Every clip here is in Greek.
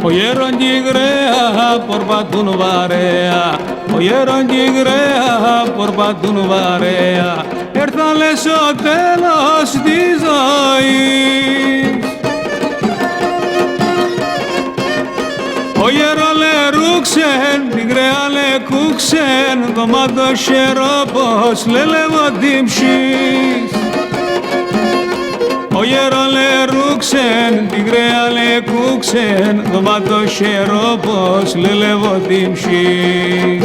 Oyeron gigrea por batun varea, oyeron gigrea por batun varea, έρθανε στο τέλος της ζωής. Oyerole ruksen, tigreale kuksen, domato sheropos lelevodim shis. Oyerole ruksen, tigreale kuksen, domato sheropos lelevodim shis.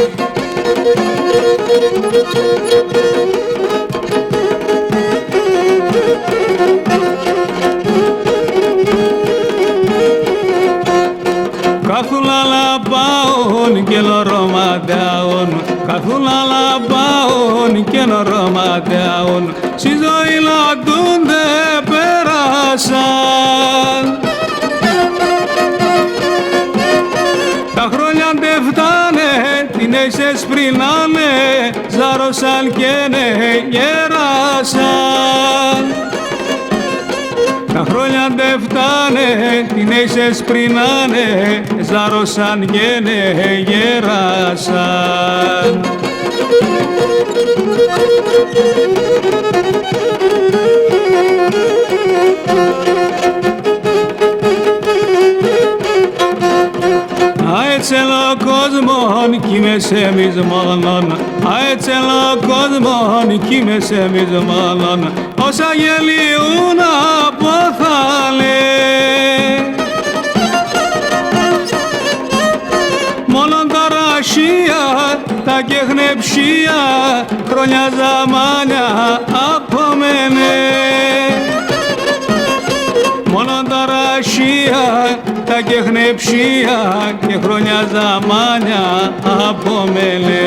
Καθούλα πάουν και λορωματέουν, καθούλα πάουν και λορωματέουν, στη ζωή λατούνται πέρασαν. Τα χρόνια δεν φτάνε, την έσες πρινάνε, ζάρωσαν και ναι γέρασαν. Τα χρόνια δεν φτάνε, την έσες πρινάνε, ζάρωσαν και ναι γέρασαν. Αέτσελο κόσμον κι είμαι σε μισμόνον, αέτσελο κόσμον κι είμαι σε μισμόνον, όσα γελιούν από θάλε. Μόνον τα ρασία, τα κεχνεψία, χρόνια ζαμάνια από μένε. Μόνον τα ρασία, τα κεχνεψία και χρόνια ζαμάνια από μένε.